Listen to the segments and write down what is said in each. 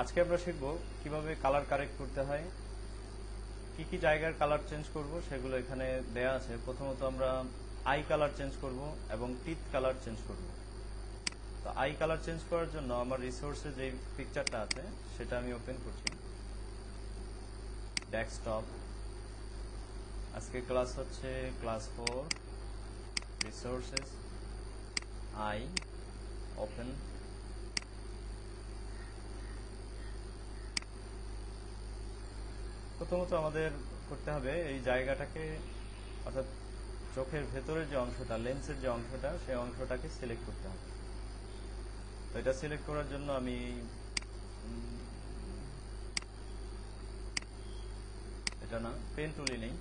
আজকে আমরা শিখব কিভাবে কালার কারেক্ট করতে হয়, কি কি জায়গার কালার চেঞ্জ করব সেগুলো এখানে দেয়া আছে। প্রথমত আমরা আই কালার চেঞ্জ করব এবং টিথ কালার চেঞ্জ করব। তো আই কালার চেঞ্জ করার জন্য আমার রিসোর্সে যে পিকচারটা আছে সেটা আমি ওপেন করছি, ডেস্কটপ। আজকে ক্লাস হচ্ছে ক্লাস 4, রিসোর্সেস, আই, ওপেন। প্রথমত আমাদের করতে হবে এই জায়গাটাকে, অর্থাৎ চোখের ভেতরের যে অংশটা, লেন্সের যে অংশটা, সেই অংশটাকে সিলেক্ট করতে হবে। তো এটা সিলেক্ট করার জন্য আমি এটা না, পেন তুলি নেই।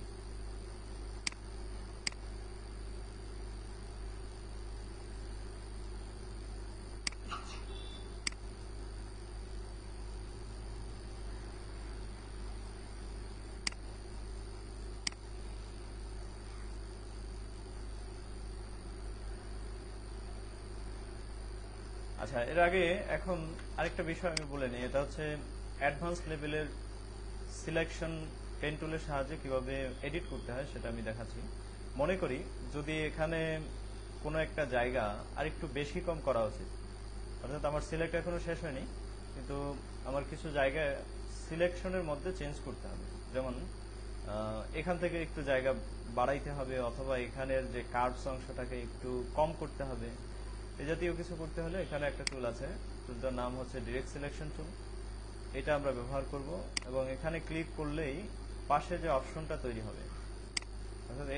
আচ্ছা, এর আগে এখন আরেকটা বিষয় আমি বলে নিই, এটা হচ্ছে অ্যাডভান্স লেভেলের সিলেকশন পেন টুলের সাহায্যে কিভাবে এডিট করতে হয় সেটা আমি দেখাচ্ছি। মনে করি যদি এখানে কোনো একটা জায়গা আর একটু বেশি কম করা উচিত, অর্থাৎ আমার সিলেক্ট এখনো শেষ হয়নি, কিন্তু আমার কিছু জায়গায় সিলেকশনের মধ্যে চেঞ্জ করতে হবে। যেমন এখান থেকে একটু জায়গা বাড়াইতে হবে, অথবা এখানের যে কার্ভস অংশটাকে একটু কম করতে হবে। এই জাতীয় কিছু করতে হলে এখানে একটা টুল আছে, টুলটার নাম হচ্ছে ডিরেক্ট সিলেকশন টুল। এটা আমরা ব্যবহার করব এবং এখানে ক্লিক করলেই পাশে যে অপশনটা তৈরি হবে, অর্থাৎ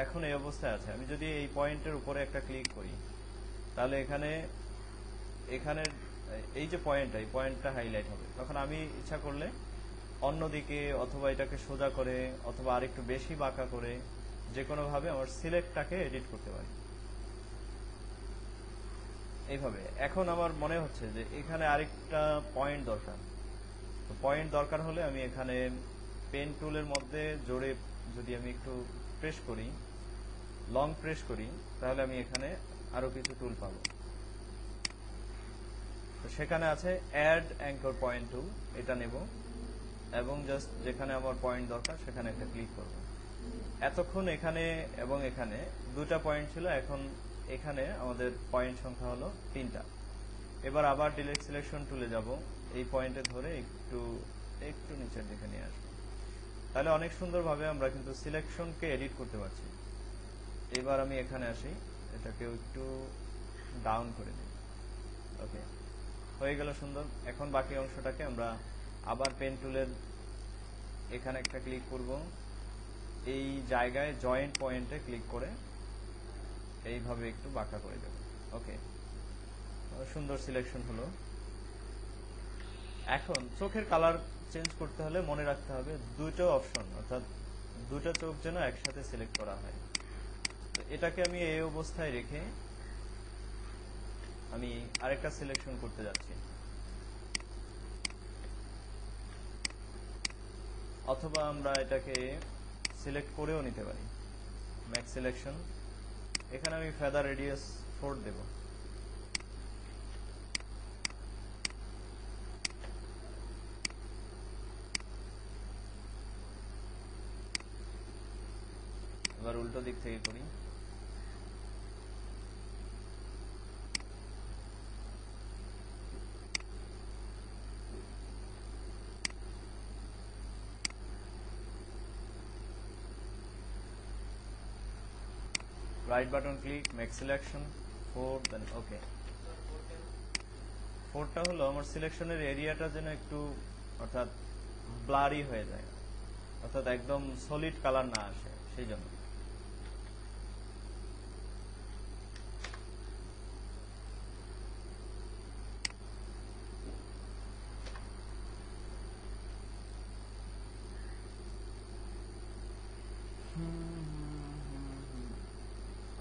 এখন এই অবস্থায় আছে। আমি যদি এই পয়েন্টের উপরে একটা ক্লিক করি, তাহলে এখানের এই যে পয়েন্টটা, এই পয়েন্টটা হাইলাইট হবে। তখন আমি ইচ্ছা করলে অন্যদিকে, অথবা এটাকে সোজা করে, অথবা আরেকটু বেশি বাঁকা করে, যে কোনোভাবে আমার সিলেক্টটাকে এডিট করতে পারি এইভাবে। এখন আমার মনে হচ্ছে যে এখানে আরেকটা পয়েন্ট দরকার। তো পয়েন্ট দরকার হলে আমি এখানে পেন টুলের মধ্যে জোরে যদি আমি একটু প্রেস করি, লং প্রেস করি, তাহলে আমি এখানে আরো কিছু টুল পাবো। তো সেখানে আছে অ্যাড অ্যাঙ্কর পয়েন্ট টুল, এটা নেব এবং জাস্ট যেখানে আমার পয়েন্ট দরকার সেখানে একটা ক্লিক করব। এতক্ষণ এখানে এবং এখানে দুটা পয়েন্ট ছিল, এখন এখানে আমাদের পয়েন্ট সংখ্যা হলো 3টা। এবার আবার ডিরেক্ট সিলেকশন টুলে যাব, এই পয়েন্টে ধরে একটু একটু নিচের দিকে নিয়ে আসবো। তাহলে অনেক সুন্দরভাবে আমরা কিন্তু সিলেকশনকে এডিট করতে পারছি। এবার আমি এখানে আসি, এটাকে একটু ডাউন করে দিই। ওকে, হয়ে গেল সুন্দর। এখন বাকি অংশটাকে আমরা আবার পেন টুলের এখানে একটা ক্লিক করব, এই জায়গায় জয়েন্ট পয়েন্টে ক্লিক করে এইভাবে একটু বাঁকা করে দেব। ওকে, সুন্দর সিলেকশন হলো। এখন চোখের কালার চেঞ্জ করতে হলে মনে রাখতে হবে দুটো অপশন, অর্থাৎ দুটো চোখ যেন একসাথে সিলেক্ট করা হয়। তো এটাকে আমি এই অবস্থায় রেখে আমি আরেকটা সিলেকশন করতে যাচ্ছি, অথবা আমরা এটাকে সিলেক্ট করেও নিতে পারি। ম্যাক্স সিলেকশন, এখানে আমি ফেদার রেডিয়াস 4 দেব। এবার উল্টো দিক থেকে করি। Right button click, make selection 4, দেন ওকে। 4টা হলো আমার সিলেকশনের এরিয়াটা যেন একটু, অর্থাৎ ব্লারি হয়ে যায়, অর্থাৎ একদম সলিড কালার না আসে, সেই জন্য।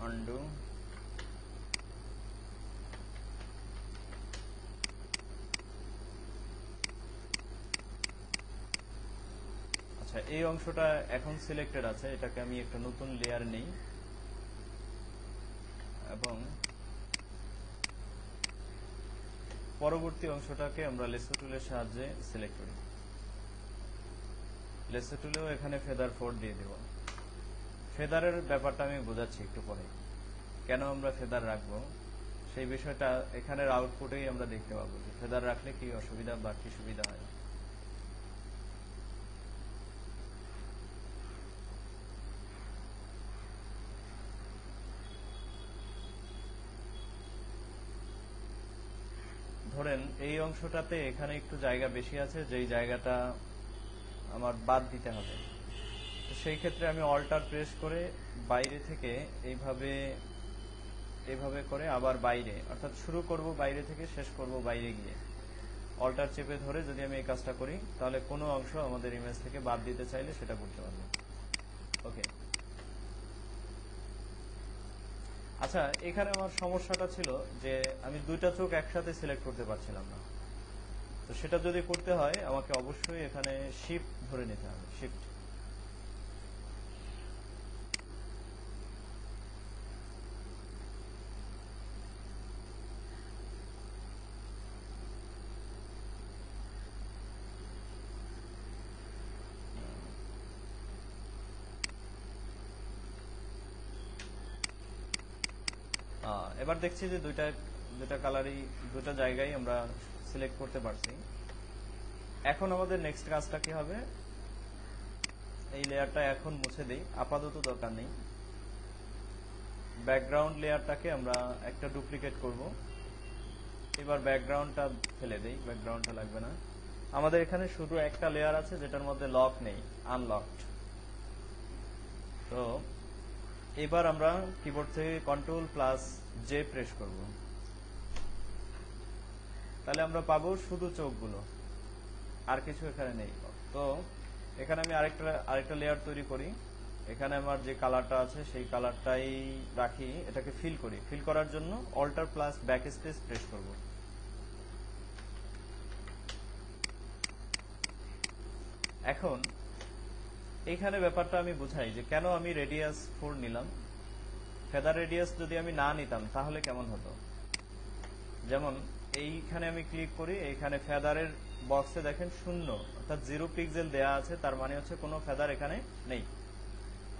আনডু, আচ্ছা এই অংশটা এখন সিলেক্টেড আছে, এটাকে আমি একটা নতুন লেয়ার নেই এবং পরবর্তী অংশটাকে আমরা লেসো টুলের সাহায্যে সিলেক্ট করি। লেসো টুলেও এখানে ফেদার 4 দিয়ে দেব। ফেদারের ব্যাপারটা আমি বোঝাচ্ছি একটু পরে, কেন আমরা ফেদার রাখবো সেই বিষয়টা এখানের আউটপুটেই আমরা দেখতে পাবো যে ফেদার রাখলে কি অসুবিধা বা কি সুবিধা হয়। ধরেন এই অংশটাতে এখানে একটু জায়গা বেশি আছে, যেই জায়গাটা আমার বাদ দিতে হবে, তো সেই ক্ষেত্রে আমি অল্টার প্রেস করে বাইরে থেকে এইভাবে করে আবার বাইরে, অর্থাৎ শুরু করব বাইরে থেকে, শেষ করব বাইরে গিয়ে অল্টার চেপে ধরে যদি আমি এই কাজটা করি, তাহলে কোনো অংশ আমাদের ইমেজ থেকে বাদ দিতে চাইলে সেটা করতে পারবো। ওকে, আচ্ছা, এখানে আমার সমস্যাটা ছিল যে আমি দুইটা চোখ একসাথে সিলেক্ট করতে পারছিলাম না। তো সেটা যদি করতে হয় আমাকে অবশ্যই এখানে শিফট ধরে নিতে হবে, শিফট। এবার দেখছি যে দুইটা কালারই, দুটো জায়গায় আমরা সিলেক্ট করতে পারছি। এখন আমাদের নেক্সট কাজটা কি হবে, এই লেয়ারটা এখন মুছে দেই, আপাতত দরকার নেই। ব্যাকগ্রাউন্ড লেয়ারটাকে আমরা একটা ডুপ্লিকেট করব। এবার ব্যাকগ্রাউন্ডটা ফেলে দেই, ব্যাকগ্রাউন্ডটা লাগবে না। আমাদের এখানে শুধু একটা লেয়ার আছে যেটার মধ্যে লক নেই, আনলকড। তো এবার আমরা কিবোর্ড থেকে Ctrl+J প্রেস করব, তাহলে আমরা পাবো শুধু চোখগুলো, আর কিছু এখানে নেই। তো এখানে আমি আরেকটা লেয়ার তৈরি করি। এখানে আমার যে কালারটা আছে সেই কালারটাই রাখি, এটাকে ফিল করি। ফিল করার জন্য Alt+Backspace প্রেস করব। এখন এইখানে ব্যাপারটা আমি বুঝাই যে কেন আমি রেডিয়াস 4 নিলাম। ফেদার রেডিয়াস যদি আমি না নিতাম তাহলে কেমন হতো, যেমন এইখানে আমি ক্লিক করি, এইখানে ফেদারের বক্সে দেখেন 0, অর্থাৎ 0 পিক্সেল দেয়া আছে, তার মানে হচ্ছে কোনো ফেদার এখানে নেই।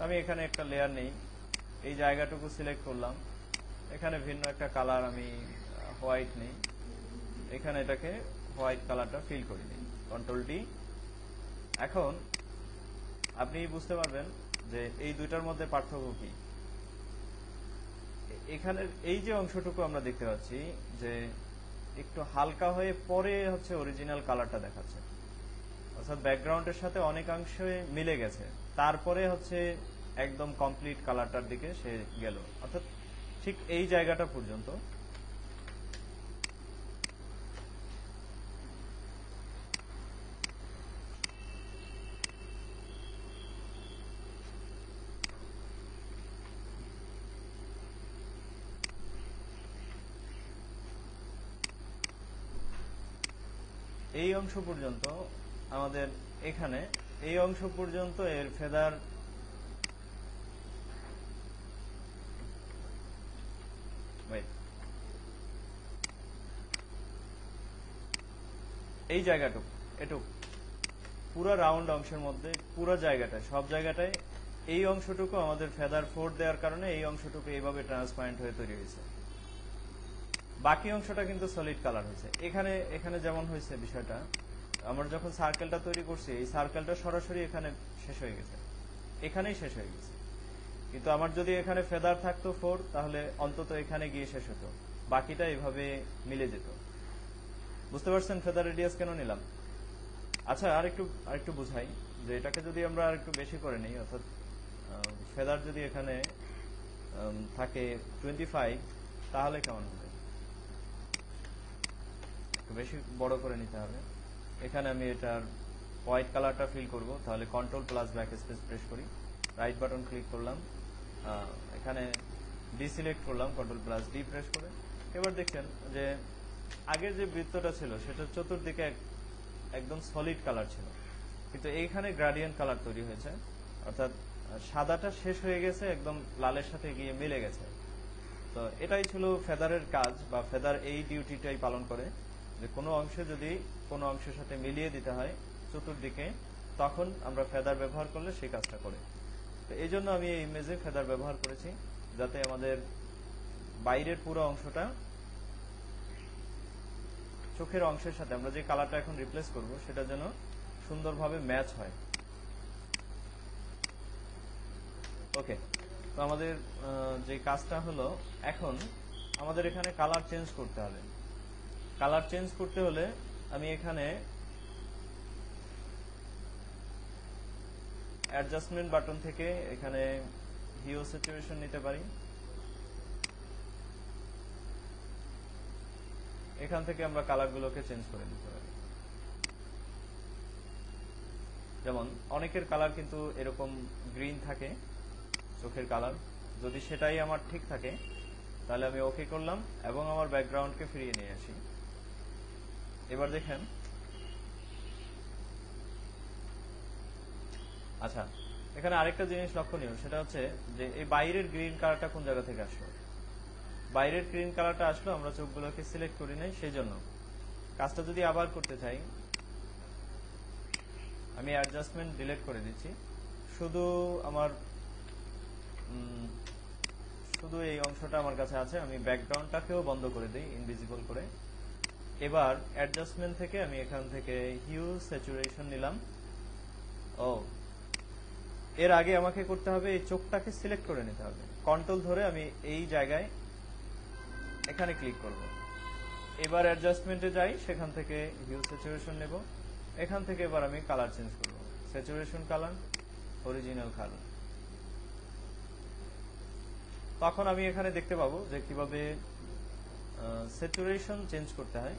আমি এখানে একটা লেয়ার নেই, এই জায়গাটুকু সিলেক্ট করলাম, এখানে ভিন্ন একটা কালার আমি হোয়াইট নেই, এখানে এটাকে হোয়াইট কালারটা ফিল করে দিই, Ctrl+D। এখন আপনি বুঝতে পারবেন যে এই দুইটার মধ্যে পার্থক্য কি। এখানের এই যে অংশটুকু আমরা দেখতে পাচ্ছি যে একটু হালকা হয়ে পরে হচ্ছে অরিজিনাল কালারটা দেখাচ্ছে, অর্থাৎ ব্যাকগ্রাউন্ডের সাথে অনেকাংশে মিলে গেছে, তারপরে হচ্ছে একদম কমপ্লিট কালারটার দিকে সে গেল, অর্থাৎ ঠিক এই জায়গাটা পর্যন্ত। এই অংশ পর্যন্ত আমাদের এখানে এই অংশ পর্যন্ত এর ফেদার এই জায়গাটুকু, এটুকু পুরো রাউন্ড অংশের মধ্যে পুরো জায়গাটায়, সব জায়গাটায় এই অংশটুকু আমাদের ফেদার 4 দেওয়ার কারণে এই অংশটুকু এইভাবে ট্রান্সপারেন্ট হয়ে তৈরি হয়েছে। বাকি অংশটা কিন্তু সলিড কালার হয়েছে। এখানে যেমন হয়েছে বিষয়টা, আমরা যখন সার্কেলটা তৈরি করছি এই সার্কেলটা সরাসরি এখানে শেষ হয়ে গেছে, এখানেই শেষ হয়ে গেছে। কিন্তু আমার যদি এখানে ফেদার থাকতো 4, তাহলে অন্তত এখানে গিয়ে শেষ হতো, বাকিটা এভাবে মিলে যেত। বুঝতে পারছেন ফেদার রেডিয়াস কেন নিলাম? আচ্ছা, আরেকটু বুঝাই যে এটাকে যদি আমরা আরেকটু বেশি করে নিই, অর্থাৎ ফেদার যদি এখানে থাকে 25, তাহলে কেমন হবে? একটু বেশি বড় করে নিতে হবে। এখানে আমি এটার হোয়াইট কালারটা ফিল করব, তাহলে Ctrl+Backspace প্রেস করি, রাইট বাটন ক্লিক করলাম, এখানে ডিসিলেক্ট করলাম Ctrl+D প্রেস করে। এবার দেখছেন যে আগের যে বৃত্তটা ছিল সেটা চতুর্দিকে একদম সলিড কালার ছিল, কিন্তু এইখানে গ্রাডিয়েন্ট কালার তৈরি হয়েছে, অর্থাৎ সাদাটা শেষ হয়ে গেছে, একদম লালের সাথে গিয়ে মিলে গেছে। তো এটাই ছিল ফেদারের কাজ, বা ফেদার এই ডিউটিটাই পালন করে যে কোনো অংশে যদি কোনো অংশের সাথে মিলিয়ে দিতে হয় চতুর্দিকে, তখন আমরা ফেদার ব্যবহার করলে সেই কাজটা করে। তো এই জন্য আমি এই ইমেজে ফেদার ব্যবহার করেছি, যাতে আমাদের বাইরের পুরো অংশটা চোখের অংশের সাথে আমরা যে কালারটা এখন রিপ্লেস করব সেটা যেন সুন্দরভাবে ম্যাচ হয়। ওকে, তো আমাদের যে কাজটা হলো, এখন আমাদের এখানে কালার চেঞ্জ করতে হবে। কালার চেঞ্জ করতে হলে আমি এখানে অ্যাডজাস্টমেন্ট বাটন থেকে এখানে হিউ স্যাচুরেশন নিতে পারি। এখান থেকে আমরা কালারগুলোকে চেঞ্জ করে নিতে পারি। যেমন অনেকের কালার কিন্তু এরকম গ্রিন থাকে, চোখের কালার। যদি সেটাই আমার ঠিক থাকে তাহলে আমি ওকে করলাম এবং আমার ব্যাকগ্রাউন্ডকে ফিরিয়ে নিয়ে আসি। এবার দেখেন, আচ্ছা এখানে আরেকটা জিনিস লক্ষণীয়, সেটা হচ্ছে যে এই বাইরের গ্রিন কালারটা কোন জায়গা থেকে আসলো। বাইরের গ্রিন কালারটা আসলো আমরা চোখগুলোকে সিলেক্ট করি নাই, সেই জন্য। কাজটা যদি আবার করতে চাই, আমি অ্যাডজাস্টমেন্ট ডিলিট করে দিচ্ছি, শুধু আমার শুধু এই অংশটা আমার কাছে আছে। আমি ব্যাকগ্রাউন্ডটাকেও বন্ধ করে দিই, ইনভিজিবল করে। এবার অ্যাডজাস্টমেন্ট থেকে আমি এখান থেকে হিউ স্যাচুরেশন নিলাম। ও, এর আগে আমাকে করতে হবে এই চোখটাকে সিলেক্ট করে নিতে হবে। কন্ট্রোল ধরে আমি এই জায়গায় এখানে ক্লিক করব। এবার অ্যাডজাস্টমেন্টে যাই, সেখান থেকে হিউ স্যাচুরেশন নেব। এখান থেকে এবার আমি কালার চেঞ্জ করব, স্যাচুরেশন কালার, অরিজিনাল কালার। তখন আমি এখানে দেখতে পাবো যে কিভাবে স্যাচুরেশন চেঞ্জ করতে হয়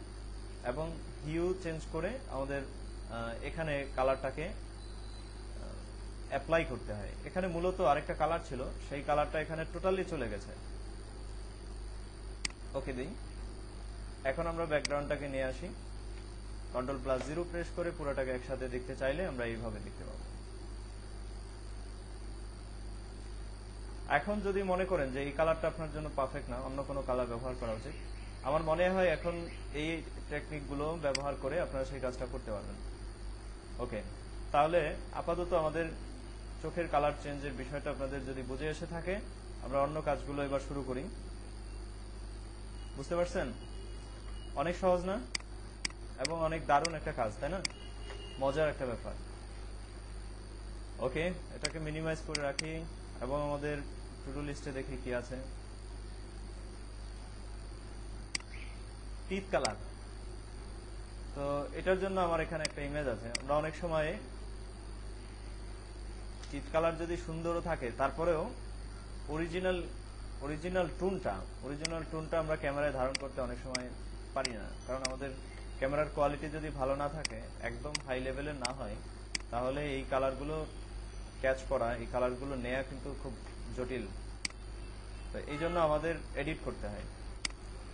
এবং হিউ চেঞ্জ করে আমাদের এখানে কালারটাকে অ্যাপ্লাই করতে হয়। এখানে মূলত আরেকটা কালার ছিল, সেই কালারটা এখানে টোটালি চলে গেছে। ওকে দিই। এখন আমরা ব্যাকগ্রাউন্ডটাকে নিয়ে আসি, Ctrl+0 প্রেস করে পুরোটাকে একসাথে দেখতে চাইলে আমরা এইভাবে দেখতে পাবো। এখন যদি মনে করেন যে এই কালারটা আপনার জন্য পারফেক্ট না, অন্য কোনো কালার ব্যবহার করা উচিত, আমার মনে হয় এখন এই টেকনিকগুলো ব্যবহার করে আপনারা সেই কাজটা করতে পারবেন। ওকে, তাহলে আপাতত আমাদের চোখের কালার চেঞ্জের বিষয়টা আপনাদের যদি বুঝে এসে থাকে, আমরা অন্য কাজগুলো এবার শুরু করি। বুঝতে পারছেন? অনেক সহজ না? এবং অনেক দারুণ একটা কাজ, তাই না? মজার একটা ব্যাপার। ওকে, এটাকে মিনিমাইজ করে রাখি এবং আমাদের টু ডু লিস্টে দেখি কি আছে। Teeth colour. তো এটার জন্য আমার এখানে একটা ইমেজ আছে। আমরা অনেক সময় টিথ কালার যদি সুন্দরও থাকে, তারপরেও অরিজিনাল টুনটা আমরা ক্যামেরায় ধারণ করতে অনেক সময় পারি না, কারণ আমাদের ক্যামেরার কোয়ালিটি যদি ভালো না থাকে, একদম হাই লেভেলের না হয়, তাহলে এই কালারগুলো ক্যাচ করা, এই কালারগুলো নেওয়া কিন্তু খুব জটিল। তো এই জন্য আমাদের এডিট করতে হয়।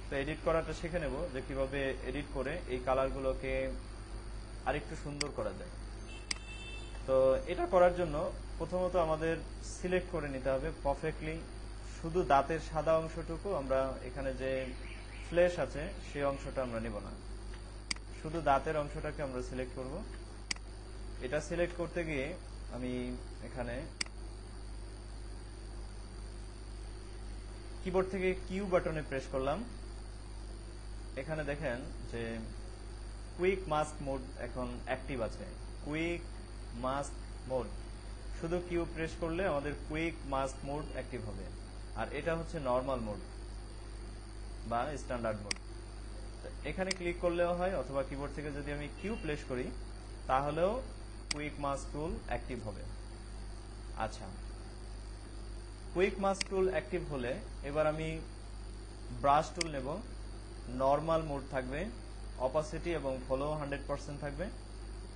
তো এডিট করাটা শিখে নেব যে কিভাবে এডিট করে এই কালারগুলোকে আরেকটু সুন্দর করা যায়। তো এটা করার জন্য প্রথমত আমাদের সিলেক্ট করে নিতে হবে পারফেক্টলি শুধু দাঁতের সাদা অংশটুকু। আমরা এখানে যে ফ্লেশ আছে সেই অংশটা আমরা নেব না, শুধু দাঁতের অংশটাকে আমরা সিলেক্ট করব। এটা সিলেক্ট করতে গিয়ে আমি এখানে কিবোর্ড থেকে কিউ বাটনে প্রেস করলাম। এখানে দেখেন যে কুইক মাস্ক মোড এখন অ্যাক্টিভ আছে। কুইক মাস্ক মোড, শুধু কিউ প্রেস করলে আমাদের কুইক মাস্ক মোড অ্যাক্টিভ হবে। আর এটা হচ্ছে নর্মাল মোড বা স্ট্যান্ডার্ড মোড। এখানে ক্লিক করলেও হয়, অথবা কিবোর্ড থেকে যদি আমি কিউ প্রেস করি তাহলেও কুইক মাস্ক টুল অ্যাক্টিভ হবে। আচ্ছা, কুইক মাস্ক টুল অ্যাক্টিভ হলে এবার আমি ব্রাশ টুল নেব। নর্মাল মোড থাকবে, অপাসিটি এবং ফলো 100% থাকবে।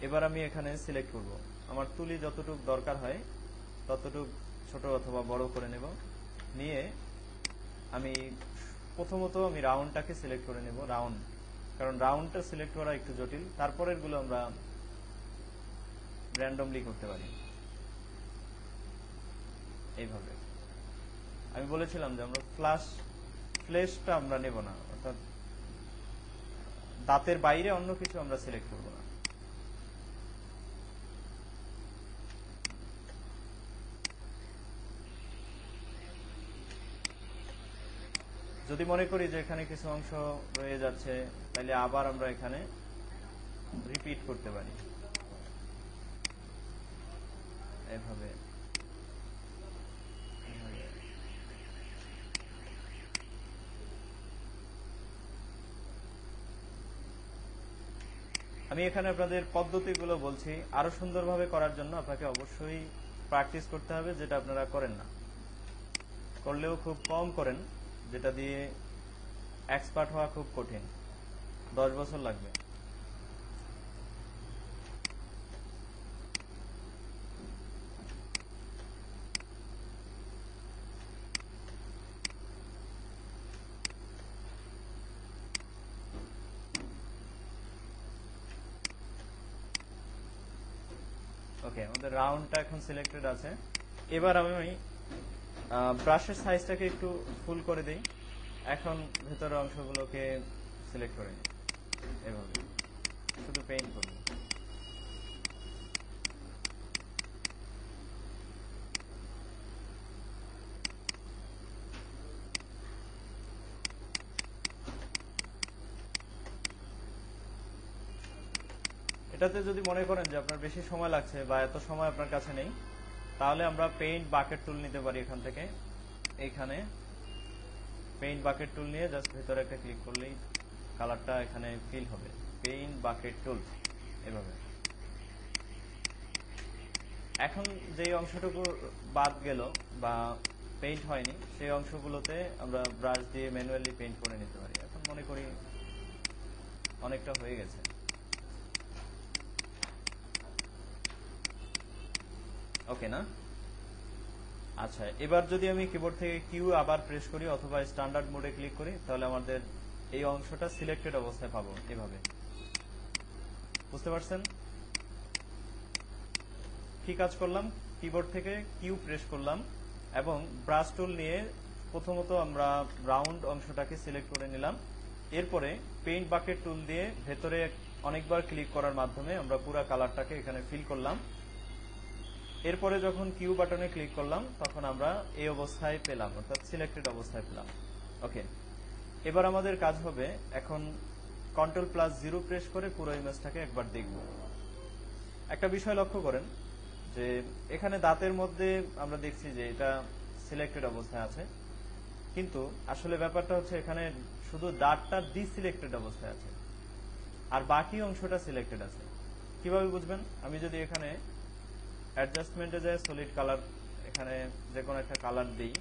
এবার আমি এখানে সিলেক্ট করব, আমার তুলি যতটুকু দরকার হয় ততটুকু ছোট অথবা বড় করে নেব। নিয়ে আমি প্রথমত আমি রাউন্ডটাকে সিলেক্ট করে নেব, রাউন্ড, কারণ রাউন্ডটা সিলেক্ট করা একটু জটিল। তারপরের গুলো আমরা র্যান্ডমলি করতে পারি। এইভাবে আমি বলেছিলাম যে আমরা ফ্লেশটা আমরা নেব না, অর্থাৎ দাঁতের বাইরে অন্য কিছু আমরা সিলেক্ট করব না। যদি মনে করি যে এখানে কিছু অংশ রয়ে যাচ্ছে, তাহলে আবার আমরা এখানে রিপিট করতে পারি এভাবে। আমি এখানে আপনাদের পদ্ধতিগুলো বলছি, আরো সুন্দরভাবে করার জন্য আপনাকে অবশ্যই প্র্যাকটিস করতে হবে, যেটা আপনারা করেন না, করলেও খুব কম করেন, যেটা দিয়ে এক্সপার্ট হওয়া খুব কঠিন, 10 বছর লাগবে। ওকে, আমাদের রাউন্ডটা এখন সিলেক্টেড আছে। এবার আমি ব্রাশের সাইজটাকে একটু ফুল করে দিই। এখন ভেতরের অংশগুলোকে সিলেক্ট করে নিই এভাবে, শুধু পেইন্ট করব। এটাতে যদি মনে করেন যে আপনার বেশি সময় লাগছে বা এত সময় আপনার কাছে নেই, তাহলে আমরা পেইন্ট বাকেট টুল নিতে পারি এখান থেকে। এইখানে পেইন্ট বাকেট টুল নিয়ে জাস্ট ভেতরে একটা ক্লিক করলেই কালারটা এখানে ফিল হবে। পেইন্ট বাকেট টুল এভাবে। এখন যে অংশটুকু বাদ গেল বা পেইন্ট হয়নি, সেই অংশগুলোতে আমরা ব্রাশ দিয়ে ম্যানুয়ালি পেইন্ট করে নিতে পারি। এখন মনে করি অনেকটা হয়ে গেছে। ওকে না? আচ্ছা, এবার যদি আমি কিবোর্ড থেকে কিউ আবার প্রেস করি অথবা স্ট্যান্ডার্ড মোডে ক্লিক করি, তাহলে আমাদের এই অংশটা সিলেক্টেড অবস্থায় পাবো এভাবে। বুঝতে পারছেন কি কাজ করলাম? কিবোর্ড থেকে কিউ প্রেস করলাম এবং ব্রাশ টুল নিয়ে প্রথমত আমরা রাউন্ড অংশটাকে সিলেক্ট করে নিলাম। এরপরে পেইন্ট বাকেট টুল দিয়ে ভেতরে অনেকবার ক্লিক করার মাধ্যমে আমরা পুরো কালারটাকে এখানে ফিল করলাম। এরপরে যখন কিউ বাটনে ক্লিক করলাম তখন আমরা এই অবস্থায় পেলাম, অর্থাৎ সিলেক্টেড অবস্থায় পেলাম। ওকে, এবার আমাদের কাজ হবে এখন Ctrl+0 প্রেস করে পুরো ইমেজটাকে একবার দেখব। একটা বিষয় লক্ষ্য করেন যে এখানে দাঁতের মধ্যে আমরা দেখছি যে এটা সিলেক্টেড অবস্থায় আছে, কিন্তু আসলে ব্যাপারটা হচ্ছে এখানে শুধু দাঁতটা ডিসিলেক্টেড অবস্থায় আছে আর বাকি অংশটা সিলেক্টেড আছে। কিভাবে বুঝবেন? আমি যদি এখানে অ্যাডজাস্টমেন্টে যায় সলিড কালার, এখানে যে কোনো একটা কালার দিই,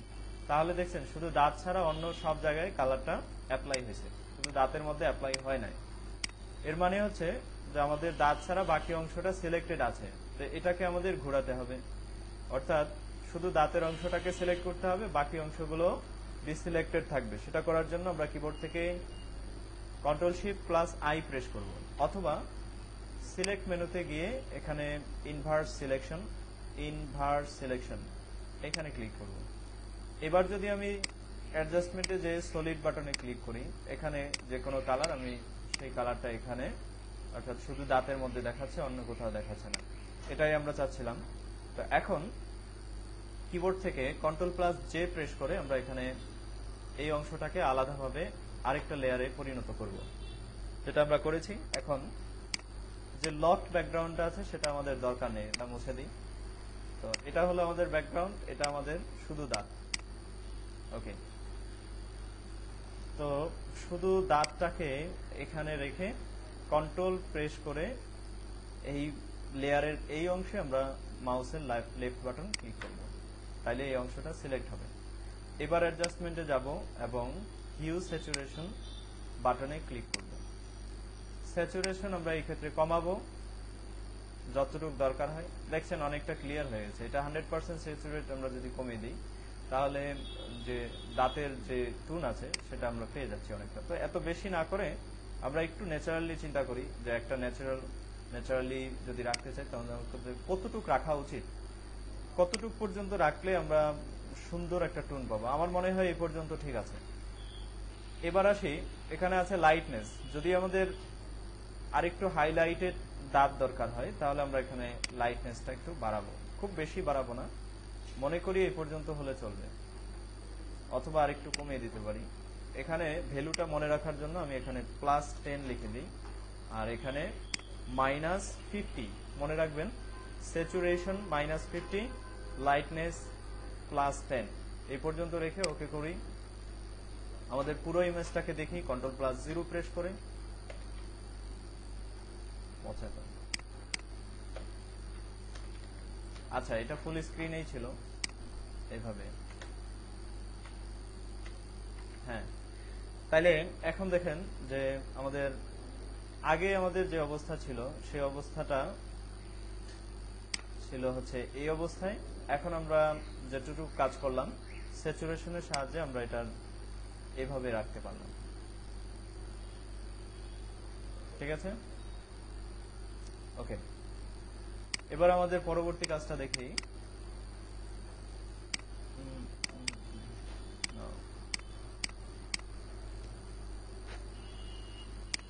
তাহলে দেখছেন শুধু দাঁত ছাড়া অন্য সব জায়গায় কালারটা অ্যাপ্লাই হয়েছে, শুধু দাঁতের মধ্যে অ্যাপ্লাই হয় নাই। এর মানে হচ্ছে যে আমাদের দাঁত ছাড়া বাকি অংশটা সিলেক্টেড আছে, তো এটাকে আমাদের ঘোরাতে হবে, অর্থাৎ শুধু দাঁতের অংশটাকে সিলেক্ট করতে হবে, বাকি অংশগুলো ডিসিলেক্টেড থাকবে। সেটা করার জন্য আমরা কিবোর্ড থেকে Ctrl+Shift+I প্রেস করব অথবা সিলেক্ট মেনুতে গিয়ে এখানে ইনভার্স সিলেকশন এখানে ক্লিক করব। এবার যদি আমি অ্যাডজাস্টমেন্টে যে সলিড বাটনে ক্লিক করি, এখানে যে কোনো কালার, আমি সেই কালারটা এখানে, অর্থাৎ শুধু দাঁতের মধ্যে দেখাচ্ছে, অন্য কোথাও দেখাচ্ছে না, এটাই আমরা চাচ্ছিলাম। তো এখন কিবোর্ড থেকে Ctrl+J প্রেস করে আমরা এখানে এই অংশটাকে আলাদাভাবে আরেকটা লেয়ারে পরিণত করব, যেটা আমরা করেছি। এখন যে লকড ব্যাকগ্রাউন্ডটা আছে সেটা আমাদের দরকার নেই, এটা মুছে দিই। তো এটা হলো আমাদের ব্যাকগ্রাউন্ড, এটা আমাদের শুধু দাঁত। ওকে, তো শুধু দাঁতটাকে এখানে রেখে কন্ট্রোল প্রেস করে এই লেয়ারের এই অংশে আমরা মাউসের লেফট বাটন ক্লিক করব, তাইলে এই অংশটা সিলেক্ট হবে। এবার অ্যাডজাস্টমেন্টে যাব এবং হিউ স্যাচুরেশন বাটনে ক্লিক করব। স্যাচুরেশন আমরা এই ক্ষেত্রে কমাবো যতটুকু দরকার হয়। দেখছেন অনেকটা ক্লিয়ার হয়ে গেছে। এটা 100% স্যাচুরেট আমরা যদি কমিয়ে দিই, তাহলে যে দাঁতের যে টুন আছে সেটা আমরা পেয়ে যাচ্ছি অনেকটা। তো এত বেশি না করে আমরা একটু ন্যাচারালি চিন্তা করি যে একটা ন্যাচারালি যদি রাখতে চাই, তাহলে কতটুকু রাখা উচিত, কতটুকু পর্যন্ত রাখলে আমরা সুন্দর একটা টুন পাবো। আমার মনে হয় এই পর্যন্ত ঠিক আছে। এবার আসি, এখানে আছে লাইটনেস। যদি আমাদের আরেকটু হাইলাইটেড দাগ দরকার হয়, তাহলে আমরা এখানে লাইটনেসটা একটু বাড়াবো, খুব বেশি বাড়াবো না, মনে করি এই পর্যন্ত হলে চলবে, অথবা আরেকটু কমিয়ে দিতে পারি। এখানে ভ্যালুটা মনে রাখার জন্য আমি এখানে +10 লিখে দিই, আর এখানে -50 মনে রাখবেন। স্যাচুরেশন -50, লাইটনেস +10, এই পর্যন্ত রেখে ওকে করি। আমাদের পুরো ইমেজটাকে দেখি, Ctrl+0 প্রেস করে। আচ্ছা, এটা ফুল স্ক্রিনেই ছিল এইভাবে। হ্যাঁ, তাইলে এখন দেখেন যে আমাদের আগে আমাদের যে অবস্থা ছিল সেই অবস্থাটা ছিল হচ্ছে এই অবস্থায়। এখন আমরা যেটুকু কাজ করলাম স্যাচুরেশনের সাহায্যে আমরা এটা এভাবে রাখতে পারলাম। ঠিক আছে, ওকে। এবার আমাদের পরবর্তী কাজটা দেখি।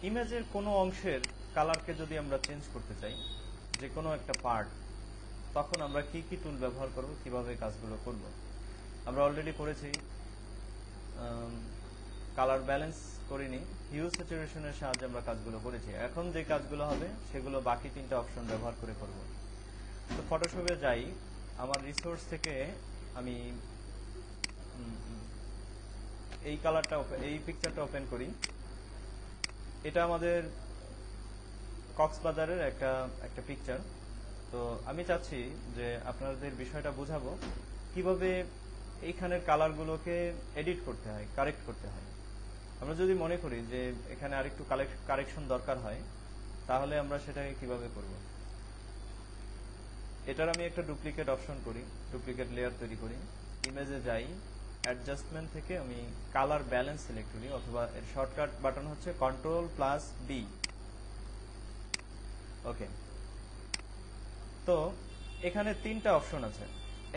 ইমেজের কোনো অংশের কালারকে যদি আমরা চেঞ্জ করতে চাই, যে কোনো একটা পার্ট, তখন আমরা কি কি টুল ব্যবহার করব, কিভাবে কাজগুলো করব। আমরা অলরেডি করেছি, কালার ব্যালেন্স করিনি, হিউ স্যাচুরেশনের সাহায্যে আমরা কাজগুলো করেছি। এখন যে কাজগুলো হবে সেগুলো বাকি 3টা অপশন ব্যবহার করে করব। তো ফটোশপে যাই, আমার রিসোর্স থেকে আমি এই কালারটা এই পিকচারটা ওপেন করি। এটা আমাদের কক্সবাজারের একটা পিকচার। তো আমি চাচ্ছি যে আপনাদের বিষয়টা বোঝাবো কিভাবে এইখানের কালারগুলোকে এডিট করতে হয়, কারেক্ট করতে হয়। আমরা যদি মনে করি যে এখানে আরেকটু কারেকশন দরকার হয়, তাহলে আমরা সেটাকে কিভাবে করব। এটার আমি একটা ডুপ্লিকেট অপশন করি, ডুপ্লিকেট লেয়ার তৈরি করি, ইমেজে যাই, অ্যাডজাস্টমেন্ট থেকে আমি কালার ব্যালেন্স সিলেক্ট করি, অথবা এর শর্টকাট বাটন হচ্ছে Ctrl+B। ওকে, তো এখানে 3টা অপশন আছে।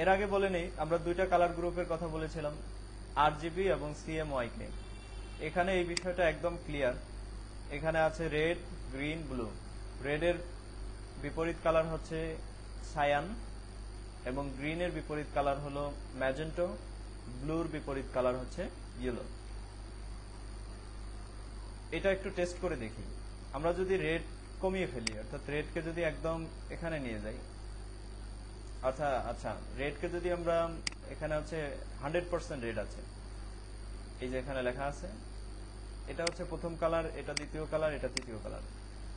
এর আগে বলে নেই, আমরা 2টা কালার গ্রুপের কথা বলেছিলাম, RGB এবং CMYK। এখানে এই বিষয়টা একদম ক্লিয়ার। এখানে আছে রেড, গ্রিন, ব্লু। রেডের বিপরীত কালার হচ্ছে সায়ান, এবং গ্রিনের বিপরীত কালার হলো ম্যাজেন্টো, ব্লুর বিপরীত কালার হচ্ছে ইয়েলো। এটা একটু টেস্ট করে দেখি। আমরা যদি রেড কমিয়ে ফেলি, অর্থাৎ রেডকে যদি একদম এখানে নিয়ে যাই, আচ্ছা রেডকে যদি আমরা এখানে হচ্ছে 100% রেড আছে, এই যে এখানে লেখা আছে, এটা হচ্ছে প্রথম কালার, এটা দ্বিতীয় কালার, এটা তৃতীয় কালার।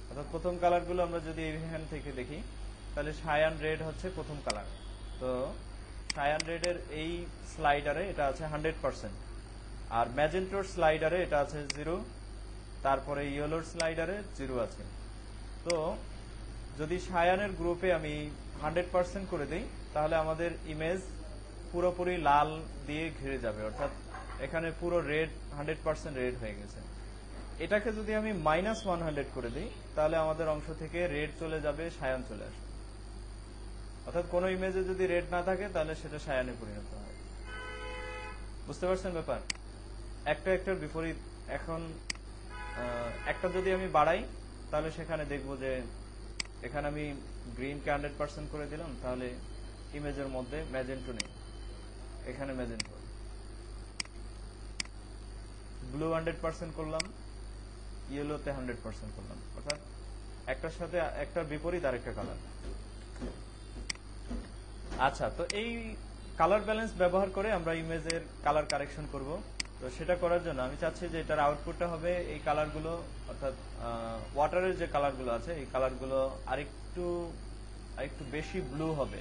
অর্থাৎ প্রথম কালারগুলো আমরা যদি এখান থেকে দেখি, তাহলে সায়ান রেড হচ্ছে প্রথম কালার। তো সায়ান রেডের এই স্লাইডারে এটা আছে 100%, আর ম্যাজেন্টোর স্লাইডারে এটা আছে 0, তারপরে ইয়েলোর স্লাইডারে 0 আছে। তো যদি সায়ানের গ্রুপে আমি 100% করে দিই, তাহলে আমাদের ইমেজ পুরোপুরি লাল দিয়ে ঘিরে যাবে, অর্থাৎ এখানে পুরো রেড, 100% রেড হয়ে গেছে। এটাকে যদি আমি -100 করে দিই, তাহলে আমাদের অংশ থেকে রেড চলে যাবে, সায়ান চলে আসবে। অর্থাৎ কোন ইমেজে যদি রেড না থাকে, তাহলে সেটা সায়ানে পরিণত হয়। বুঝতে পারছেন ব্যাপার? একটার বিপরীত। এখন একটা যদি আমি বাড়াই, তাহলে সেখানে দেখবো যে এখানে আমি গ্রিনকে 100% করে দিলাম, তাহলে ইমেজের মধ্যে ম্যাজেন্টো নেই, এখানে ম্যাজেন্টো। ব্লু 100% করলাম, ইয়েলোতে 100% করলাম, অর্থাৎ একটার সাথে একটার বিপরীত আরেকটা কালার। আচ্ছা, তো এই কালার ব্যালেন্স ব্যবহার করে আমরা ইমেজের কালার কারেকশন করব। তো সেটা করার জন্য আমি চাচ্ছি যে এটার আউটপুটটা হবে এই কালারগুলো, অর্থাৎ ওয়াটারের যে কালারগুলো আছে এই কালারগুলো আরেকটু বেশি ব্লু হবে,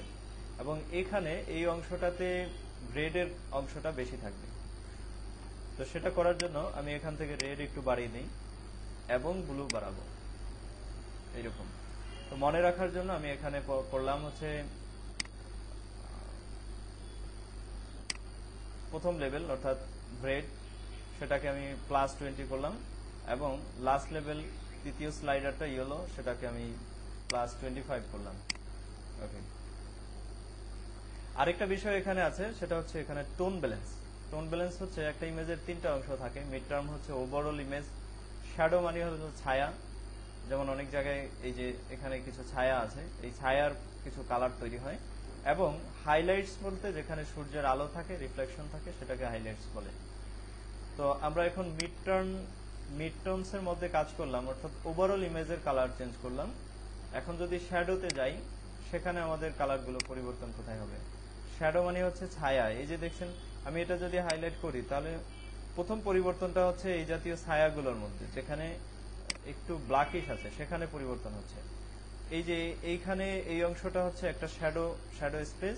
এবং এখানে এই অংশটাতে রেডের অংশটা বেশি থাকবে। তো সেটা করার জন্য আমি এখান থেকে রেড একটু বাড়িয়ে দিই এবং ব্লু বাড়াবো, এইরকম। তো মনে রাখার জন্য আমি এখানে করলাম হচ্ছে প্রথম লেভেল, অর্থাৎ রেড, সেটাকে আমি +20 করলাম, এবং লাস্ট লেভেল তৃতীয় স্লাইডারটা ইয়েলো, সেটাকে আমি +25 করলাম। ওকে, আরেকটা বিষয় এখানে আছে, সেটা হচ্ছে এখানে টোন ব্যালেন্স। টোন ব্যালেন্স হচ্ছে একটা ইমেজের 3টা অংশ থাকে। মিড টার্ম হচ্ছে ওভারঅল ইমেজ, শ্যাডো মানে হলো ছায়া, যেমন অনেক জায়গায় এই যে এখানে কিছু ছায়া আছে, এই ছায়ার কিছু কালার তৈরি হয়, এবং হাইলাইটস বলতে যেখানে সূর্যের আলো থাকে, রিফ্লেকশন থাকে, সেটাকে হাইলাইটস বলে। তো আমরা এখন মিড টোনস এর মধ্যে কাজ করলাম, অর্থাৎ ওভারঅল ইমেজের কালার চেঞ্জ করলাম। এখন যদি শ্যাডোতে যাই, সেখানে আমাদের কালারগুলো পরিবর্তন কোথায় হবে? শ্যাডো মানে হচ্ছে ছায়া। এই যে দেখছেন, আমি এটা যদি হাইলাইট করি, তাহলে প্রথম পরিবর্তনটা হচ্ছে এই জাতীয় ছায়াগুলোর মধ্যে, যেখানে একটু ব্ল্যাকিশ আছে, সেখানে পরিবর্তন হচ্ছে। এই যে এইখানে এই অংশটা হচ্ছে একটা শ্যাডো স্পেস,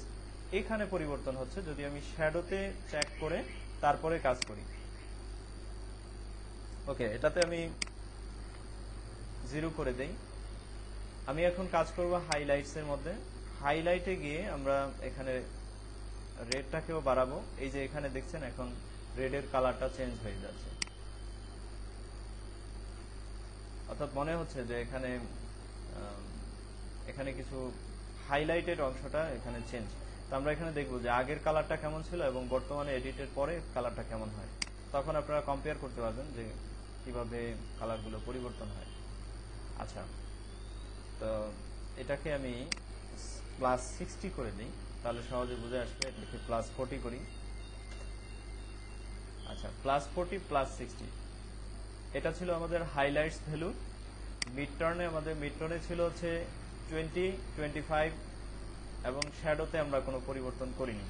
এইখানে পরিবর্তন হচ্ছে যদি আমি শ্যাডোতে চেক করে তারপরে কাজ করি। ওকে, এটাতে আমি 0 করে দেই। আমি এখন কাজ করব হাইলাইটস এর মধ্যে। হাইলাইটে গিয়ে আমরা এখানে রেডটাকেও বাড়াবো। এই যে এখানে দেখছেন এখন রেডের কালারটা চেঞ্জ হয়ে যাচ্ছে, অর্থাৎ মনে হচ্ছে যে এখানে কিছু হাইলাইটেড অংশটা এখানে চেঞ্জ। তো আমরা এখানে দেখব যে আগের কালারটা কেমন ছিল এবং বর্তমানে এডিটের পরে কালারটা কেমন হয়। তখন আপনারা কম্পেয়ার করতে পারবেন যে কিভাবে কালারগুলো পরিবর্তন হয়। আচ্ছা, তো এটাকে আমি +60 করে দিই, তাহলে সহজে বুঝে আসবে। এটাকে +40 করি। আচ্ছা, +40 +60, এটা ছিল আমাদের হাইলাইটস ভ্যালু। মিড টোনে ছিল হচ্ছে 20, 25, এবং শ্যাডোতে আমরা কোনো পরিবর্তন করিনি।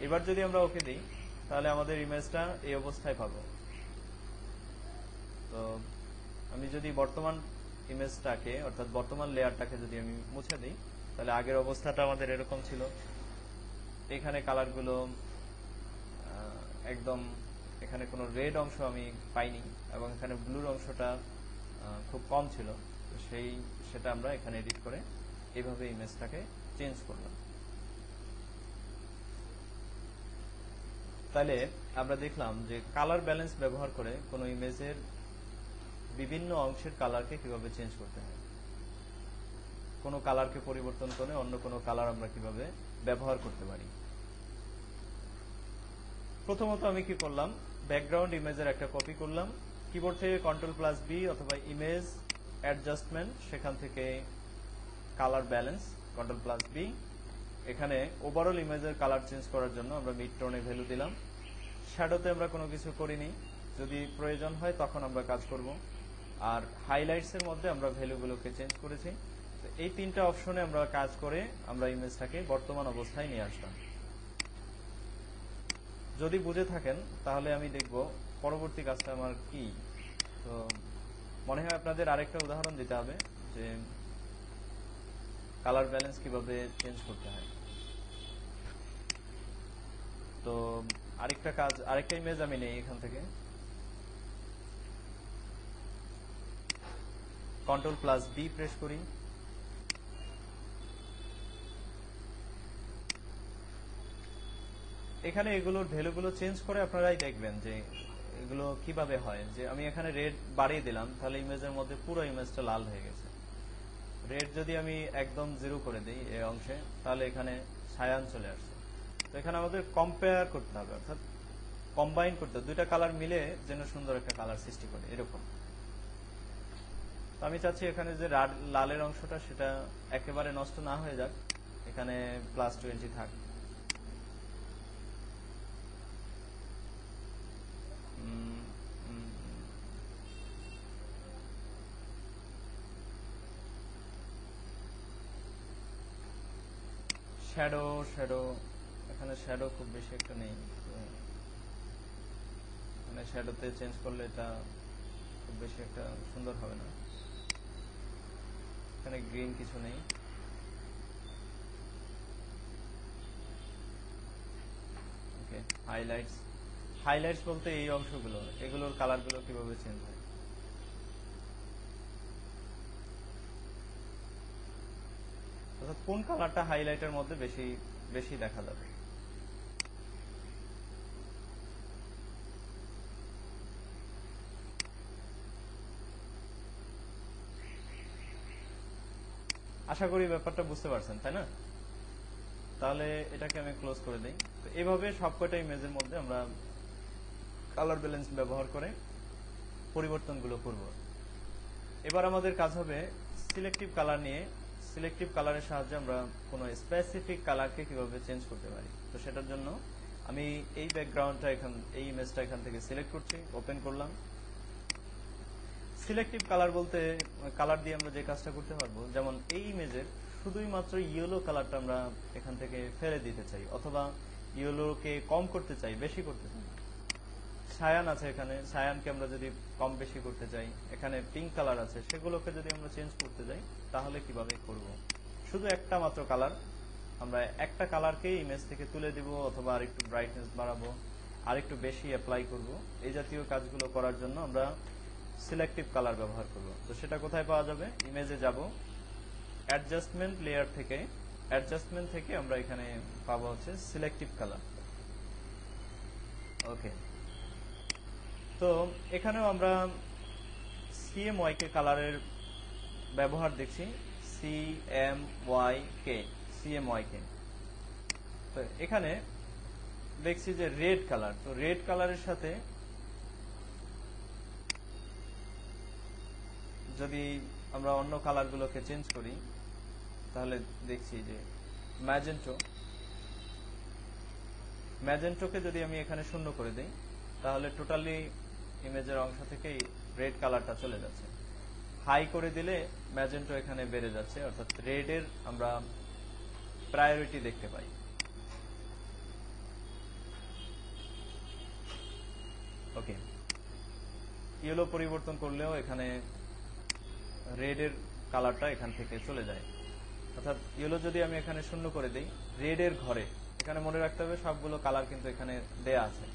এবার যদি আমরা ওকে দিই, তাহলে আমাদের ইমেজটা এই অবস্থায় পাবো। তো আমি যদি বর্তমান ইমেজটাকে, অর্থাৎ বর্তমান লেয়ারটাকে যদি আমি মুছে দিই, তাহলে আগের অবস্থাটা আমাদের এরকম ছিল। এখানে কালারগুলো একদম, এখানে কোনো রেড অংশ আমি পাইনি, এবং এখানে ব্লুর অংশটা খুব কম ছিল। তো সেটা আমরা এখানে এডিট করে এইভাবে ইমেজটাকে চেঞ্জ করলাম। তাহলে আমরা দেখলাম যে কালার ব্যালেন্স ব্যবহার করে কোনো ইমেজের বিভিন্ন অংশের কালারকে কিভাবে চেঞ্জ করতে হয়, কোনো কালারকে পরিবর্তন করে অন্য কোনো কালার আমরা কিভাবে ব্যবহার করতে পারি। প্রথমত আমি কি করলাম, ব্যাকগ্রাউন্ড ইমেজের একটা কপি করলাম, কিবোর্ড থেকে Ctrl+B অথবা ইমেজ অ্যাডজাস্টমেন্ট, সেখান থেকে কালার ব্যালেন্স Ctrl+B। এখানে ওভারঅল ইমেজের কালার চেঞ্জ করার জন্য আমরা মিড টোনে ভ্যালু দিলাম। শ্যাডোতে আমরা কোনো কিছু করিনি, যদি প্রয়োজন হয় তখন আমরা কাজ করব। আর হাইলাইটস এর মধ্যে আমরা ভ্যালুগুলোকে চেঞ্জ করেছি। তো এই তিনটা অপশনে আমরা কাজ করে আমরা ইমেজটাকে বর্তমান অবস্থায় নিয়ে আসলাম। যদি বুঝে থাকেন তাহলে আমি দেখব পরবর্তী কাজটা আমার কি। তো মনে হয় আপনাদের আরেকটা উদাহরণ দিতে হবে যে কালার ব্যালেন্স কিভাবে চেঞ্জ করতে হয়। তো আরেকটা ইমেজ আমি নেই এখান থেকে, Ctrl+B প্রেস করি। এখানে এগুলোর ভ্যালুগুলো চেঞ্জ করে আপনারাই দেখবেন যে এগুলো কিভাবে হয়। যে আমি এখানে রেড বাড়িয়ে দিলাম, তাহলে ইমেজের মধ্যে পুরো ইমেজটা লাল হয়ে গেছে। রেড যদি আমি একদম 0 করে দিই এই অংশে, তাহলে এখানে ছায়ান চলে আসছে। তো এখানে আমাদের কম্পেয়ার করতে হবে, অর্থাৎ কম্বাইন করতে হবে, দুইটা কালার মিলে যেন সুন্দর একটা কালার সৃষ্টি করে, এরকম। তো আমি চাচ্ছি এখানে যে লালের অংশটা সেটা একেবারে নষ্ট না হয়ে যাক, এখানে +20 থাক। শ্যাডো এখানে শ্যাডো খুব বেশি একটা নেই, মানে শ্যাডোতে চেঞ্জ করলে এটা খুব বেশি একটা সুন্দর হবে না। এখানে গ্রিন কিছু নেই। ওকে, হাইলাইটস বলতে এই অংশগুলো, এগুলোর কালারগুলো কিভাবে চেঞ্জ হয়। অর্থাৎ কোন কালারটা হাইলাইটের মধ্যে বেশি বেশি দেখা যাবে। আশা করি ব্যাপারটা বুঝতে পারছেন, তাই না? তাহলে এটাকে আমি ক্লোজ করে দিই। তো এইভাবে সবকটা ইমেজের মধ্যে আমরা কালার ব্যালেন্স ব্যবহার করে পরিবর্তনগুলো করব। এবার আমাদের কাজ হবে সিলেক্টিভ কালার নিয়ে। সিলেক্টিভ কালারের সাহায্যে আমরা কোনো স্পেসিফিক কালারকে কিভাবে চেঞ্জ করতে পারি। তো সেটার জন্য আমি এই ব্যাকগ্রাউন্ডটা এই ইমেজটা এখান থেকে সিলেক্ট করছি, ওপেন করলাম। সিলেক্টিভ কালার বলতে কালার দিয়ে আমরা যে কাজটা করতে পারবো, যেমন এই ইমেজের শুধুই মাত্র ইয়েলো কালারটা আমরা এখান থেকে ফেলে দিতে চাই, অথবা ইয়েলোকে কম করতে চাই, বেশি করতে চাই। সায়ান আছে, এখানে সায়ানকে আমরা যদি কম বেশি করতে চাই, এখানে পিঙ্ক কালার আছে, সেগুলোকে যদি আমরা চেঞ্জ করতে চাই তাহলে কিভাবে করব। শুধু একটা মাত্র কালার, আমরা একটা কালারকে ইমেজ থেকে তুলে দিব, অথবা আরেকটু ব্রাইটনেস বাড়াবো, আরেকটু বেশি অ্যাপ্লাই করব। এই জাতীয় কাজগুলো করার জন্য আমরা সিলেক্টিভ কালার ব্যবহার করব। তো সেটা কোথায় পাওয়া যাবে? ইমেজে যাব, অ্যাডজাস্টমেন্ট লেয়ার থেকে, অ্যাডজাস্টমেন্ট থেকে আমরা এখানে পাবো হচ্ছে সিলেক্টিভ কালার। ওকে, তো এখানেও আমরা CMYK কালারের ব্যবহার দেখছি, CMYK। তো এখানে দেখছি যে রেড কালার, তো রেড কালারের সাথে যদি আমরা অন্য কালারগুলোকে চেঞ্জ করি তাহলে দেখছি যে ম্যাজেন্টোকে যদি আমি এখানে শূন্য করে দিই তাহলে টোটালি ইমেজের অংশ থেকে রেড কালারটা চলে যাচ্ছে। হাই করে দিলে ম্যাজেন্টো এখানে বেড়ে যাচ্ছে, অর্থাৎ রেডের আমরা প্রায়োরিটি দেখতে পাই। ওকে, ইয়েলো পরিবর্তন করলেও এখানে রেডের কালারটা এখান থেকে চলে যায়। অর্থাৎ ইয়েলো যদি আমি এখানে শূন্য করে দিই, রেডের ঘরে, এখানে মনে রাখতে হবে সবগুলো কালার কিন্তু এখানে দেয়া আছে।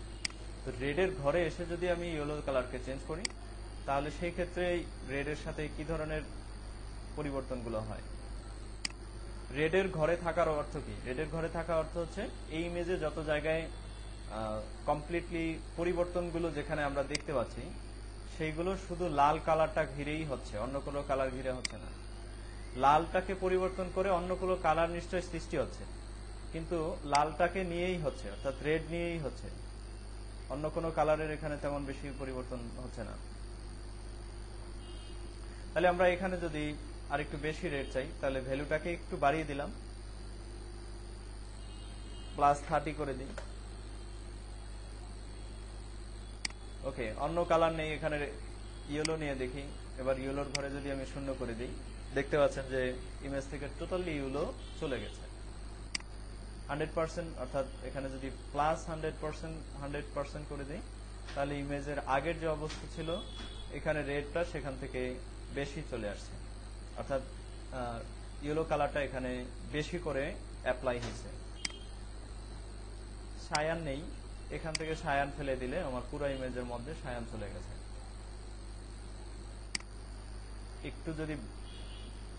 তো রেডের ঘরে এসে যদি আমি ইয়েলো কালারকে চেঞ্জ করি তাহলে সেই ক্ষেত্রে রেডের সাথে কি ধরনের পরিবর্তনগুলো হয়। রেডের ঘরে থাকার অর্থ কি? রেডের ঘরে থাকার অর্থ হচ্ছে এই ইমেজে যত জায়গায় কমপ্লিটলি পরিবর্তনগুলো যেখানে আমরা দেখতে পাচ্ছি সেইগুলো শুধু লাল কালারটা ঘিরেই হচ্ছে, অন্য কোনো কালার ঘিরে হচ্ছে না। লালটাকে পরিবর্তন করে অন্য কোনো কালার নিশ্চয়ই সৃষ্টি হচ্ছে, কিন্তু লালটাকে নিয়েই হচ্ছে, অর্থাৎ রেড নিয়েই হচ্ছে, অন্য কোনো কালারের এখানে তেমন বেশি পরিবর্তন হচ্ছে না। তাহলে আমরা এখানে যদি আরেকটু বেশি রেড চাই তাহলে ভ্যালুটাকে একটু বাড়িয়ে দিলাম, +30 করে দিই। ওকে, অন্য কালার নেই, এখানে ইয়েলো নিয়ে দেখি। এবার ইয়েলোর ঘরে যদি আমি শূন্য করে দিই, দেখতে পাচ্ছেন যে ইমেজ থেকে টোটালি ইয়েলো চলে গেছে 100%। অর্থাৎ এখানে যদি +100% করে দিই তাহলে ইমেজের আগের যে অবস্থা ছিল এখানে রেডটা সেখান থেকে বেশি চলে আসছে, অর্থাৎ ইয়েলো কালারটা এখানে বেশি করে অ্যাপ্লাই হয়েছে। সায়ান নেই, এখান থেকে সায়ান ফেলে দিলে আমার পুরো ইমেজের মধ্যে সায়ান চলে গেছে। একটু যদি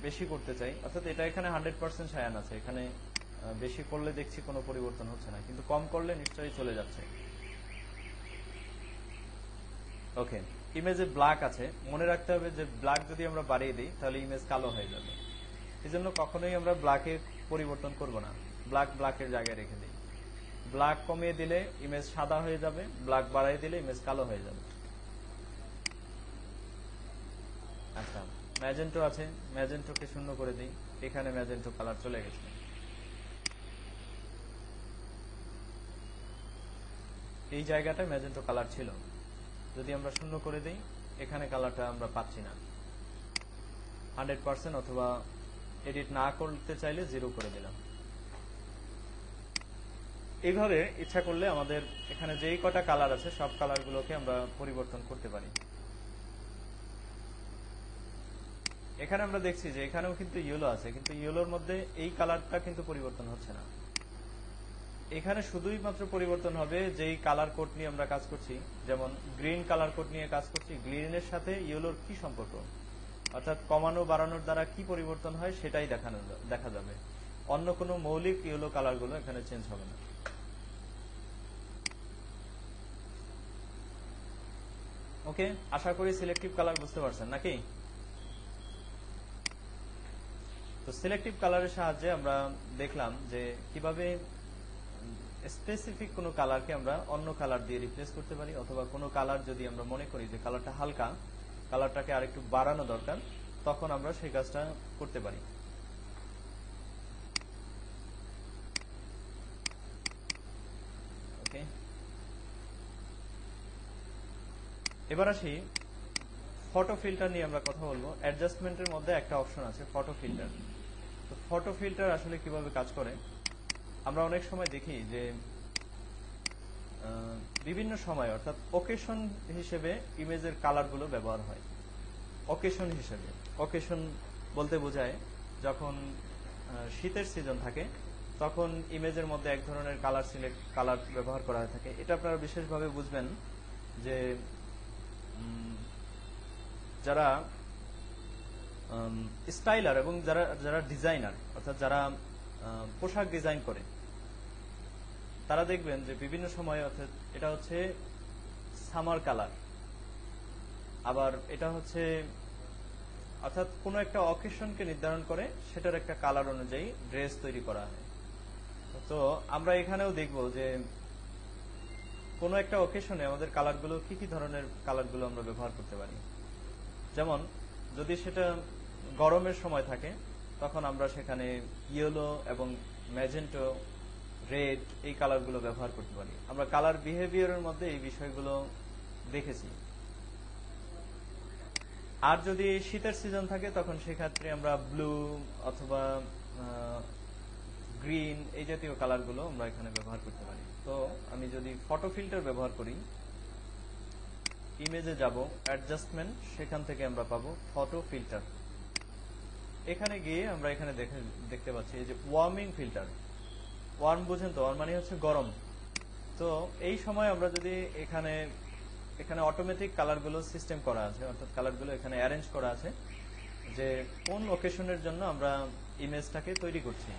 বেশি করতে চাই, অর্থাৎ এটা এখানে 100% সায়ান আছে, এখানে বেশি করলে দেখছি কোনো পরিবর্তন হচ্ছে না, কিন্তু কম করলে নিশ্চয়ই চলে যাচ্ছে। ওকে, ইমেজে ব্ল্যাক আছে, মনে রাখতে হবে যে ব্ল্যাক যদি আমরা বাড়িয়ে দিই তাহলে ইমেজ কালো হয়ে যাবে। এই জন্য কখনোই আমরা ব্ল্যাকে পরিবর্তন করব না, ব্ল্যাকের জায়গায় রেখে দিই। ব্ল্যাক কমিয়ে দিলে ইমেজ সাদা হয়ে যাবে, ব্ল্যাক বাড়াই দিলে ইমেজ কালো হয়ে যাবে। আচ্ছা, ম্যাজেন্টো আছে, ম্যাজেন্টোকে শূন্য করে দিই, এখানে ম্যাজেন্টো কালার চলে গেছে। এই জায়গাটায় ম্যাজেন্টো কালার ছিল, যদি আমরা শূন্য করে দিই এখানে কালারটা আমরা পাচ্ছি না। 100% অথবা এডিট না করতে চাইলে 0 করে দিলাম। এইভাবে ইচ্ছা করলে আমাদের এখানে যেই কটা কালার আছে সব কালারগুলোকে আমরা পরিবর্তন করতে পারি। এখানে আমরা দেখছি যে এখানেও কিন্তু ইয়েলো আছে, কিন্তু ইয়েলোর মধ্যে এই কালারটা কিন্তু পরিবর্তন হচ্ছে না। এখানে শুধুই মাত্র পরিবর্তন হবে যেই কালার কোড নিয়ে আমরা কাজ করছি, যেমন গ্রিন কালার কোড নিয়ে কাজ করছি, গ্রিনের সাথে ইয়েলোর কি সম্পর্ক, অর্থাৎ কমানো বাড়ানোর দ্বারা কি পরিবর্তন হয় সেটাই দেখা যাবে। অন্য কোনো মৌলিক ইয়েলো কালারগুলো এখানে চেঞ্জ হবে না। ওকে, আশা করি সিলেক্টিভ কালার বুঝতে পারছেন নাকি? তো সিলেক্টিভ কালারের সাহায্যে আমরা দেখলাম যে কিভাবে স্পেসিফিক কোনো কালারকে আমরা অন্য কালার দিয়ে রিপ্লেস করতে পারি, অথবা কোনো কালার যদি আমরা মনে করি যে কালারটা হালকা, কালারটাকে আরেকটু বাড়ানো দরকার, তখন আমরা সেই কাজটা করতে পারি। ওকে, এবার আসি ফটো ফিল্টার নিয়ে আমরা কথা বলবো। অ্যাডজাস্টমেন্টের মধ্যে একটা অপশন আছে ফটো ফিল্টার। তো ফটো ফিল্টার আসলে কিভাবে কাজ করে, আমরা অনেক সময় দেখি যে বিভিন্ন সময় অর্থাৎ ওকেশন হিসেবে ইমেজের কালারগুলো ব্যবহার হয়। ওকেশন হিসেবে, ওকেশন বলতে বোঝায় যখন শীতের সিজন থাকে তখন ইমেজের মধ্যে এক ধরনের কালার ব্যবহার করা হয়ে থাকে। এটা আপনারা বিশেষভাবে বুঝবেন যে যারা স্টাইলার এবং যারা ডিজাইনার অর্থাৎ যারা পোশাক ডিজাইন করে তারা দেখবেন যে বিভিন্ন সময় অর্থাৎ এটা হচ্ছে সামার কালার, আবার এটা হচ্ছে অর্থাৎ কোনো একটা অকেশনকে নির্ধারণ করে সেটার একটা কালার অনুযায়ী ড্রেস তৈরি করা হয়। তো আমরা এখানেও দেখব যে কোনো একটা অকেশনে আমাদের কালারগুলো কি কি ধরনের কালারগুলো আমরা ব্যবহার করতে পারি। যেমন যদি সেটা গরমের সময় থাকে তখন আমরা সেখানে ইয়েলো এবং ম্যাজেন্টো, রেড এই কালারগুলো ব্যবহার করতে পারি। আমরা কালার বিহেভিয়ারের মধ্যে এই বিষয়গুলো দেখেছি। আর যদি শীতের সিজন থাকে তখন সেক্ষেত্রে আমরা ব্লু অথবা গ্রিন এই জাতীয় কালারগুলো আমরা এখানে ব্যবহার করতে পারি। তো আমি যদি ফটো ফিল্টার ব্যবহার করি, ইমেজে যাব, অ্যাডজাস্টমেন্ট, সেখান থেকে আমরা পাবো ফটো ফিল্টার। এখানে গিয়ে আমরা এখানে দেখতে পাচ্ছি এই যে ওয়ার্মিং ফিল্টার। ওয়ার্ম বুঝেন তো, ওয়ার্ম মানে হচ্ছে গরম। তো এই সময় আমরা যদি এখানে অটোমেটিক কালারগুলো সিস্টেম করা আছে, অর্থাৎ কালারগুলো এখানে অ্যারেঞ্জ করা আছে যে কোন ওকেশনের জন্য আমরা ইমেজটাকে তৈরি করছি।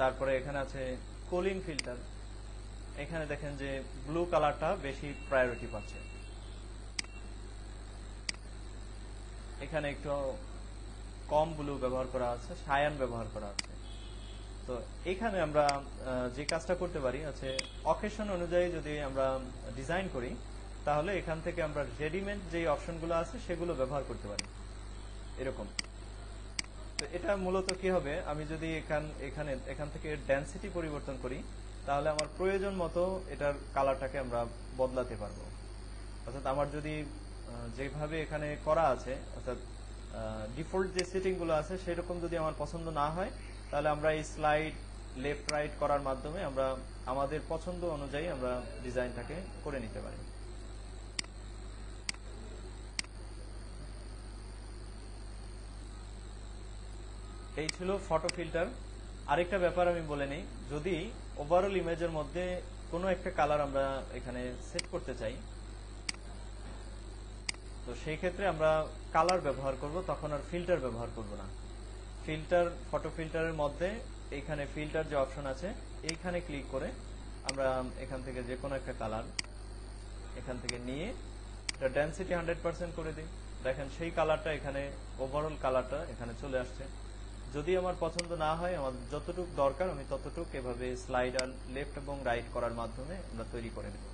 তারপরে এখানে আছে কুলিং ফিল্টার। এখানে দেখেন যে ব্লু কালারটা বেশি প্রায়োরিটি পাচ্ছে। এখানে একটু কম ব্লু ব্যবহার করা আছে, সায়ান ব্যবহার করা আছে। তো এখানে আমরা যে কাজটা করতে পারি আছে অকেশন অনুযায়ী যদি আমরা ডিজাইন করি তাহলে এখান থেকে আমরা রেডিমেড যে অপশনগুলো আছে সেগুলো ব্যবহার করতে পারি এরকম। তো এটা মূলত কি হবে, আমি যদি এখান থেকে ডেনসিটি পরিবর্তন করি তাহলে আমার প্রয়োজন মতো এটার কালারটাকে আমরা বদলাতে পারবো। অর্থাৎ আমার যদি যেভাবে এখানে করা আছে অর্থাৎ ডিফল্ট যে সেটিং গুলো আছে সেরকম যদি আমার পছন্দ না হয় তাহলে আমরা এই স্লাইড লেফট রাইট করার মাধ্যমে আমরা আমাদের পছন্দ অনুযায়ী আমরা ডিজাইনটাকে করে নিতে পারি। এই ছিল ফটো ফিল্টার। আরেকটা ব্যাপার আমি বলে নিই, যদি ওভারঅল ইমেজের মধ্যে কোনো একটা কালার আমরা এখানে সেট করতে চাই তো সেই ক্ষেত্রে আমরা কালার ব্যবহার করব, তখন আর ফিল্টার ব্যবহার করব না। ফিল্টার, ফটো ফিল্টারের মধ্যে এইখানে ফিল্টার যে অপশন আছে এইখানে ক্লিক করে আমরা এখান থেকে যে কোনো একটা কালার এখান থেকে নিয়ে এটা ডেনসিটি 100% করে দিই। দেখেন সেই কালারটা এখানে, ওভারঅল কালারটা এখানে চলে আসছে। যদি আমার পছন্দ না হয়, আমার যতটুকু দরকার আমি ততটুকু এভাবে স্লাইডার লেফট এবং রাইট করার মাধ্যমে আমরা তৈরি করে নেব।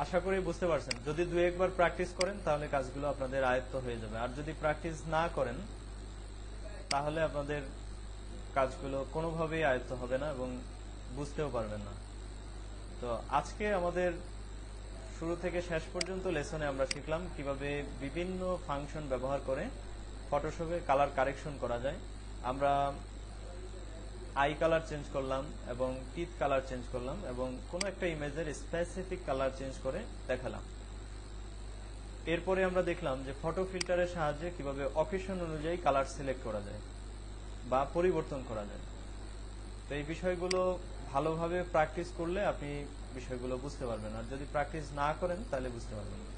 আশা করি বুঝতে পারছেন। যদি দু একবার প্র্যাকটিস করেন তাহলে কাজগুলো আপনাদের আয়ত্ত হয়ে যাবে, আর যদি প্র্যাকটিস না করেন তাহলে আপনাদের কাজগুলো কোনোভাবেই আয়ত্ত হবে না এবং বুঝতেও পারবেন না। তো আজকে আমাদের শুরু থেকে শেষ পর্যন্ত লেসনে আমরা শিখলাম কিভাবে বিভিন্ন ফাংশন ব্যবহার করে ফটোশপে কালার কারেকশন করা যায়। আমরা আই কালার চেঞ্জ করলাম এবং টিথ কালার চেঞ্জ করলাম এবং কোনো একটা ইমেজের স্পেসিফিক কালার চেঞ্জ করে দেখালাম। এরপরে আমরা দেখলাম যে ফটো ফিল্টারের সাহায্যে কিভাবে অকেশন অনুযায়ী কালার সিলেক্ট করা যায় বা পরিবর্তন করা যায়। তো এই বিষয়গুলো ভালোভাবে প্র্যাকটিস করলে আপনি বিষয়গুলো বুঝতে পারবেন, আর যদি প্র্যাকটিস না করেন তাহলে বুঝতে পারবেন না।